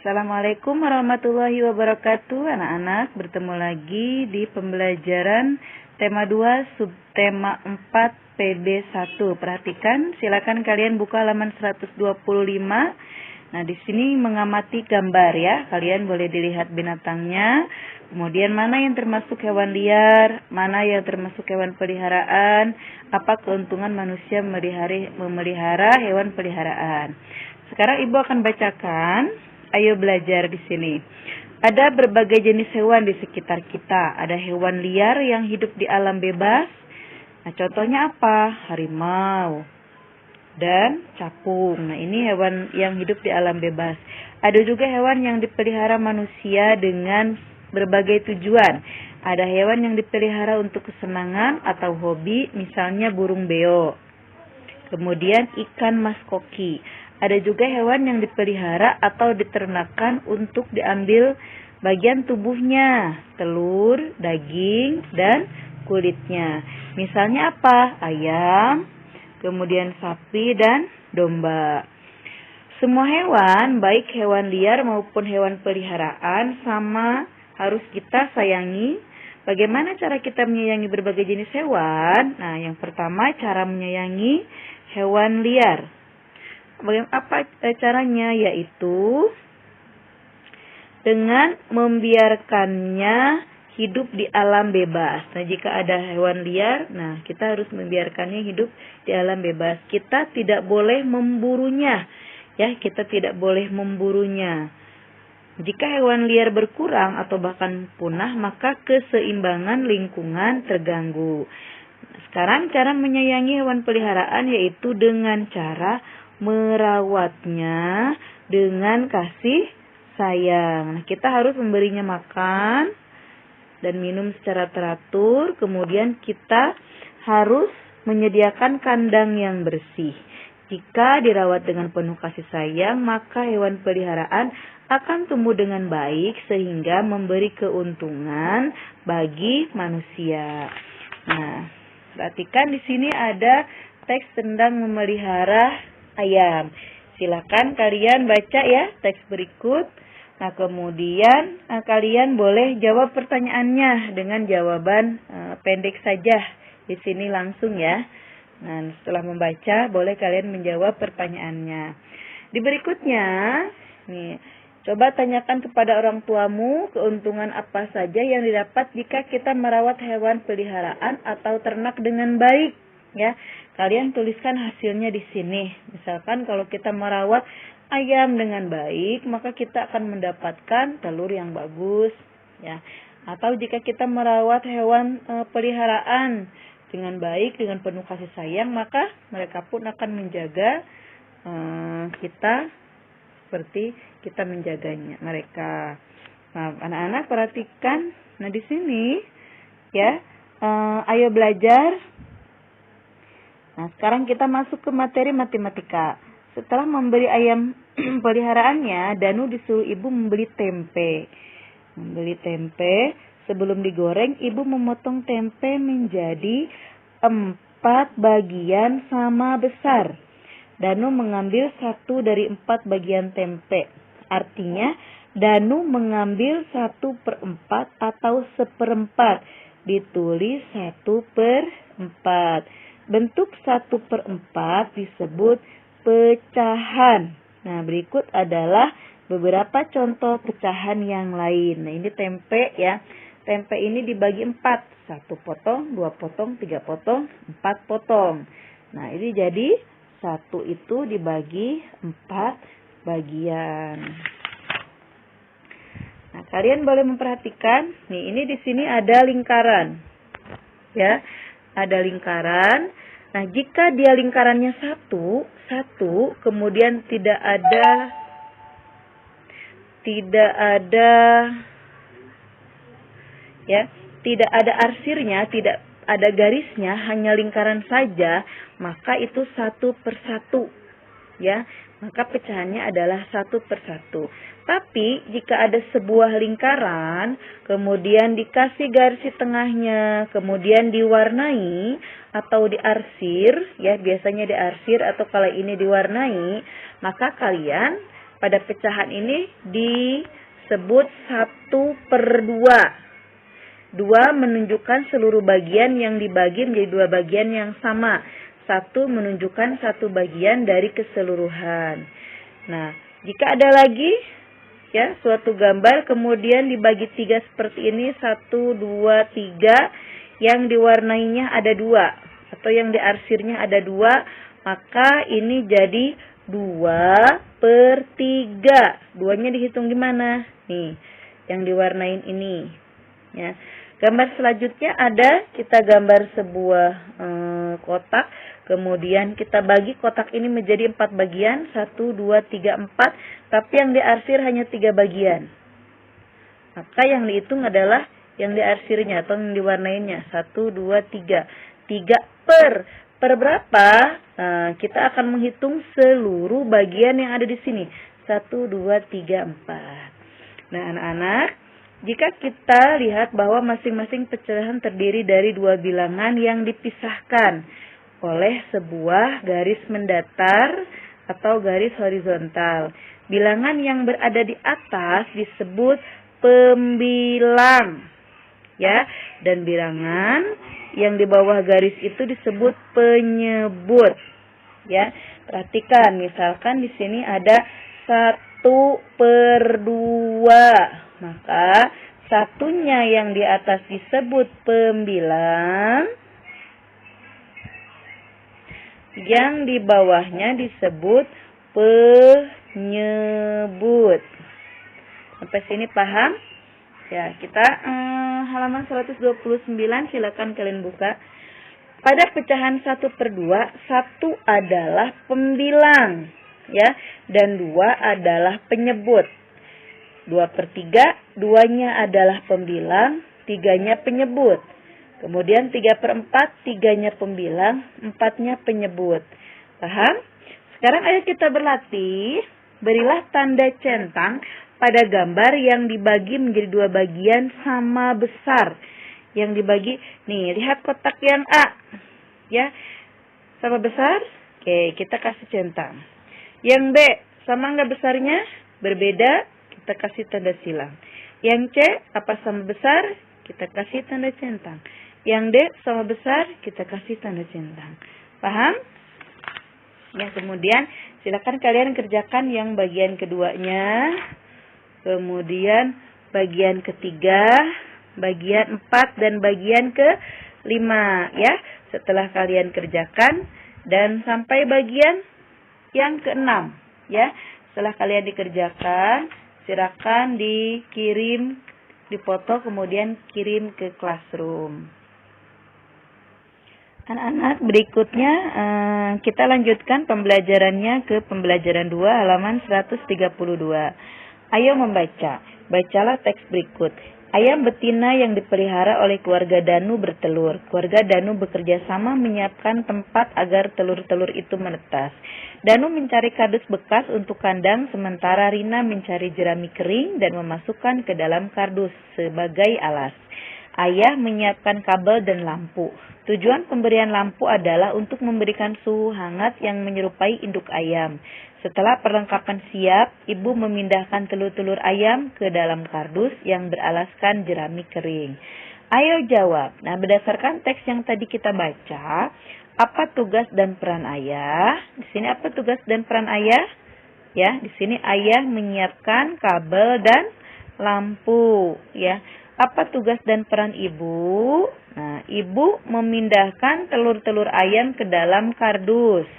Assalamualaikum warahmatullahi wabarakatuh. Anak-anak, bertemu lagi di pembelajaran tema 2 subtema 4 PB1. Perhatikan, silakan kalian buka halaman 125. Nah, di sini mengamati gambar ya. Kalian boleh dilihat binatangnya. Kemudian mana yang termasuk hewan liar, mana yang termasuk hewan peliharaan, apa keuntungan manusia memelihara hewan peliharaan. Sekarang Ibu akan bacakan. Ayo belajar di sini. Ada berbagai jenis hewan di sekitar kita. Ada hewan liar yang hidup di alam bebas. Nah, contohnya apa? Harimau dan capung. Nah, ini hewan yang hidup di alam bebas. Ada juga hewan yang dipelihara manusia dengan berbagai tujuan. Ada hewan yang dipelihara untuk kesenangan atau hobi, misalnya burung beo. Kemudian ikan mas koki. Ada juga hewan yang dipelihara atau diternakan untuk diambil bagian tubuhnya, telur, daging, dan kulitnya. Misalnya apa? Ayam, kemudian sapi, dan domba. Semua hewan, baik hewan liar maupun hewan peliharaan, sama harus kita sayangi. Bagaimana cara kita menyayangi berbagai jenis hewan? Nah, yang pertama cara menyayangi hewan liar. Apa caranya? Yaitu dengan membiarkannya hidup di alam bebas. Nah, jika ada hewan liar, nah kita harus membiarkannya hidup di alam bebas. Kita tidak boleh memburunya. Ya, kita tidak boleh memburunya. Jika hewan liar berkurang atau bahkan punah, maka keseimbangan lingkungan terganggu. Sekarang cara menyayangi hewan peliharaan yaitu dengan cara merawatnya dengan kasih sayang. Nah, kita harus memberinya makan dan minum secara teratur. Kemudian kita harus menyediakan kandang yang bersih. Jika dirawat dengan penuh kasih sayang, maka hewan peliharaan akan tumbuh dengan baik sehingga memberi keuntungan bagi manusia. Nah, perhatikan di sini ada teks tentang memelihara ayam. Silakan kalian baca ya teks berikut. Nah, kemudian kalian boleh jawab pertanyaannya dengan jawaban pendek saja di sini langsung ya. Nah, setelah membaca boleh kalian menjawab pertanyaannya. Di berikutnya, nih, coba tanyakan kepada orang tuamu keuntungan apa saja yang didapat jika kita merawat hewan peliharaan atau ternak dengan baik. Ya, kalian tuliskan hasilnya di sini. Misalkan kalau kita merawat ayam dengan baik, maka kita akan mendapatkan telur yang bagus. Ya, atau jika kita merawat hewan peliharaan dengan baik, dengan penuh kasih sayang, maka mereka pun akan menjaga kita seperti kita menjaganya mereka. Nah, anak-anak perhatikan. Nah, di sini ya, ayo belajar. Nah, sekarang kita masuk ke materi matematika. Setelah membeli ayam peliharaannya, Danu disuruh ibu membeli tempe. Sebelum digoreng, ibu memotong tempe menjadi 4 bagian sama besar. Danu mengambil 1 dari 4 bagian tempe. Artinya, Danu mengambil 1/4 atau 1/4. Ditulis 1/4. Bentuk 1/4 disebut pecahan. Nah, berikut adalah beberapa contoh pecahan yang lain. Nah, ini tempe ya. Tempe ini dibagi 4. 1 potong, 2 potong, 3 potong, 4 potong. Nah, ini jadi 1 itu dibagi 4 bagian. Nah, kalian boleh memperhatikan. Nih, ini di sini ada lingkaran. Ya. Ada lingkaran. Nah, jika dia lingkarannya satu, kemudian tidak ada arsirnya, tidak ada garisnya, hanya lingkaran saja, maka itu 1/1. Ya, maka pecahannya adalah 1/1. Tapi jika ada sebuah lingkaran, kemudian dikasih garis di tengahnya, kemudian diwarnai atau diarsir, ya biasanya diarsir atau kalau ini diwarnai, maka kalian pada pecahan ini disebut 1/2. 2 menunjukkan seluruh bagian yang dibagi menjadi 2 bagian yang sama. 1 menunjukkan 1 bagian dari keseluruhan. Nah, jika ada lagi ya suatu gambar kemudian dibagi 3 seperti ini, 1, 2, 3, yang diwarnainya ada 2 atau yang diarsirnya ada 2, maka ini jadi 2/3. 2-nya dihitung gimana? Nih, yang diwarnain ini. Ya. Gambar selanjutnya ada, kita gambar sebuah kotak, kemudian kita bagi kotak ini menjadi 4 bagian, 1, 2, 3, 4, tapi yang diarsir hanya 3 bagian. Maka yang dihitung adalah yang diarsirnya atau yang diwarnainya, 1, 2, 3. 3 per berapa? Nah, kita akan menghitung seluruh bagian yang ada di sini. 1, 2, 3, 4. Nah, anak-anak, jika kita lihat bahwa masing-masing pecahan terdiri dari 2 bilangan yang dipisahkan oleh sebuah garis mendatar atau garis horizontal. Bilangan yang berada di atas disebut pembilang, ya, dan bilangan yang di bawah garis itu disebut penyebut, ya. Perhatikan, misalkan di sini ada 1/2, maka satunya yang di atas disebut pembilang, yang di bawahnya disebut penyebut. Sampai sini paham? Ya, kita halaman 129, silakan kalian buka. Pada pecahan 1/2, 1 adalah pembilang, ya, dan 2 adalah penyebut. 2/3, 2-nya adalah pembilang, 3-nya penyebut. Kemudian 3/4, 3-nya pembilang, 4-nya penyebut. Paham? Sekarang ayo kita berlatih. Berilah tanda centang pada gambar yang dibagi menjadi 2 bagian sama besar. Yang dibagi, nih, lihat kotak yang A. Ya, sama besar? Oke, kita kasih centang. Yang B, sama nggak besarnya? Berbeda, kita kasih tanda silang. Yang C, apa sama besar? Kita kasih tanda centang. Yang D, sama besar? Kita kasih tanda centang. Paham? Ya, kemudian silakan kalian kerjakan yang bagian keduanya. Kemudian bagian ketiga, bagian 4, dan bagian ke-5, ya. Setelah kalian kerjakan dan sampai bagian yang ke-6, ya. Setelah kalian dikerjakan, silakan dikirim, dipoto, kemudian kirim ke classroom. Anak-anak, berikutnya kita lanjutkan pembelajarannya ke pembelajaran 2 halaman 132. Ayo membaca. Bacalah teks berikut. Ayam betina yang dipelihara oleh keluarga Danu bertelur. Keluarga Danu bekerja sama menyiapkan tempat agar telur-telur itu menetas. Danu mencari kardus bekas untuk kandang, sementara Rina mencari jerami kering dan memasukkan ke dalam kardus sebagai alas. Ayah menyiapkan kabel dan lampu. Tujuan pemberian lampu adalah untuk memberikan suhu hangat yang menyerupai induk ayam. Setelah perlengkapan siap, ibu memindahkan telur-telur ayam ke dalam kardus yang beralaskan jerami kering. Ayo jawab. Nah, berdasarkan teks yang tadi kita baca, apa tugas dan peran ayah? Di sini apa tugas dan peran ayah? Ya, di sini ayah menyiapkan kabel dan lampu, ya. Apa tugas dan peran ibu? Nah, ibu memindahkan telur-telur ayam ke dalam kardus.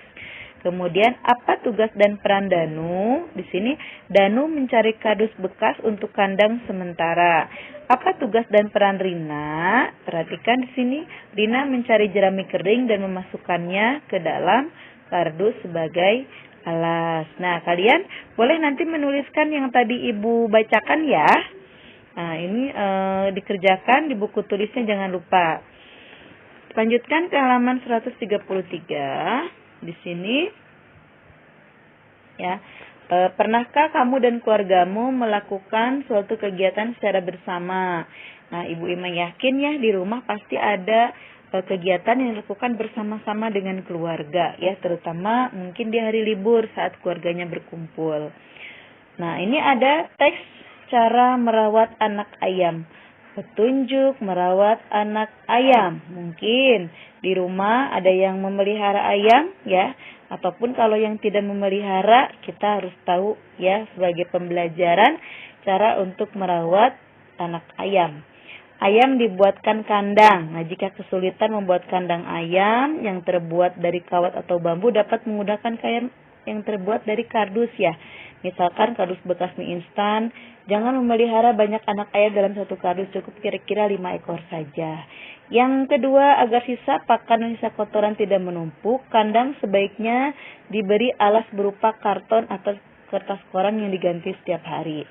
Kemudian apa tugas dan peran Danu? Di sini Danu mencari kardus bekas untuk kandang sementara. Apa tugas dan peran Rina? Perhatikan di sini, Rina mencari jerami kering dan memasukkannya ke dalam kardus sebagai alas. Nah, kalian boleh nanti menuliskan yang tadi ibu bacakan ya. Nah, ini dikerjakan di buku tulisnya, jangan lupa. Lanjutkan ke halaman 133. Di sini, ya, pernahkah kamu dan keluargamu melakukan suatu kegiatan secara bersama? Nah, Ibu Ima yakin ya di rumah pasti ada kegiatan yang dilakukan bersama-sama dengan keluarga, ya, terutama mungkin di hari libur saat keluarganya berkumpul. Nah, ini ada teks cara merawat anak ayam. Petunjuk merawat anak ayam. Mungkin di rumah ada yang memelihara ayam ya, ataupun kalau yang tidak memelihara, kita harus tahu ya sebagai pembelajaran cara untuk merawat anak ayam. Ayam dibuatkan kandang. Nah, jika kesulitan membuat kandang ayam yang terbuat dari kawat atau bambu, dapat menggunakan kain yang terbuat dari kardus ya. Misalkan kardus bekas mie instan. Jangan memelihara banyak anak ayam dalam satu kardus, cukup kira-kira 5 ekor saja. Yang kedua, agar sisa pakan dan sisa kotoran tidak menumpuk, kandang sebaiknya diberi alas berupa karton atau kertas koran yang diganti setiap hari.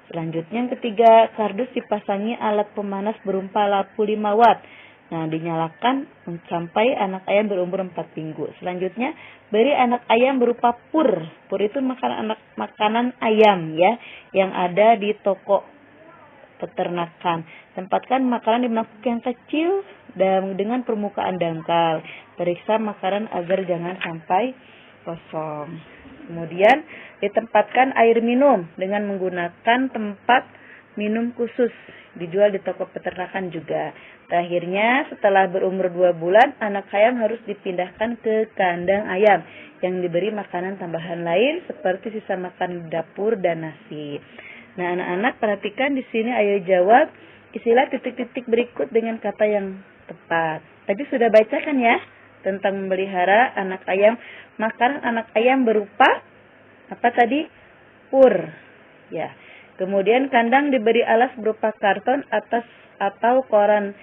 Selanjutnya yang ketiga, kardus dipasangi alat pemanas berupa lampu 5 watt. Nah, dinyalakan sampai anak ayam berumur 4 minggu. Selanjutnya, beri anak ayam berupa pur. Pur itu makanan ayam ya, yang ada di toko peternakan. Tempatkan makanan di mangkuk yang kecil dan dengan permukaan dangkal. Periksa makanan agar jangan sampai kosong. Kemudian ditempatkan air minum dengan menggunakan tempat minum khusus, dijual di toko peternakan juga. Terakhirnya, setelah berumur 2 bulan, anak ayam harus dipindahkan ke kandang ayam yang diberi makanan tambahan lain seperti sisa makan dapur dan nasi. Nah, anak-anak perhatikan di sini, ayo jawab istilah titik-titik berikut dengan kata yang tepat. Tadi sudah baca kan ya tentang memelihara anak ayam. Makanan anak ayam berupa apa tadi? Pur. Ya. Kemudian kandang diberi alas berupa karton atau koran,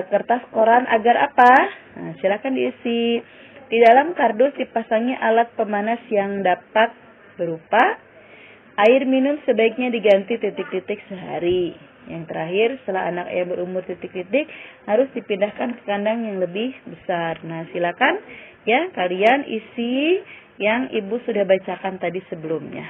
kertas koran agar apa? Nah, silakan diisi. Di dalam kardus dipasangi alat pemanas yang dapat berupa air minum sebaiknya diganti titik-titik sehari. Yang terakhir, setelah anak ayam berumur titik-titik harus dipindahkan ke kandang yang lebih besar. Nah, silakan ya kalian isi yang Ibu sudah bacakan tadi sebelumnya.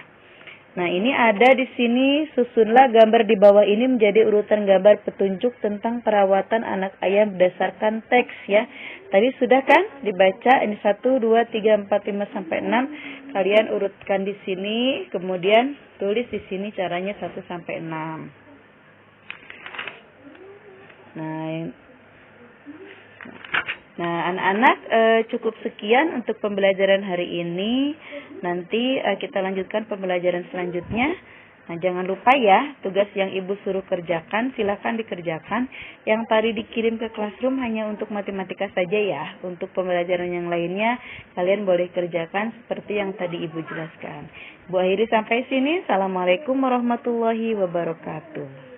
Nah, ini ada di sini, susunlah gambar di bawah ini menjadi urutan gambar petunjuk tentang perawatan anak ayam berdasarkan teks ya. Tadi sudah kan dibaca, ini 1, 2, 3, 4, 5 sampai 6. Kalian urutkan di sini, kemudian tulis di sini caranya 1 sampai 6. Nah, anak-anak cukup sekian untuk pembelajaran hari ini. Nanti kita lanjutkan pembelajaran selanjutnya. Nah, jangan lupa ya, tugas yang Ibu suruh kerjakan, silakan dikerjakan. Yang tadi dikirim ke classroom hanya untuk matematika saja ya. Untuk pembelajaran yang lainnya, kalian boleh kerjakan seperti yang tadi Ibu jelaskan. Bu akhiri sampai sini. Assalamualaikum warahmatullahi wabarakatuh.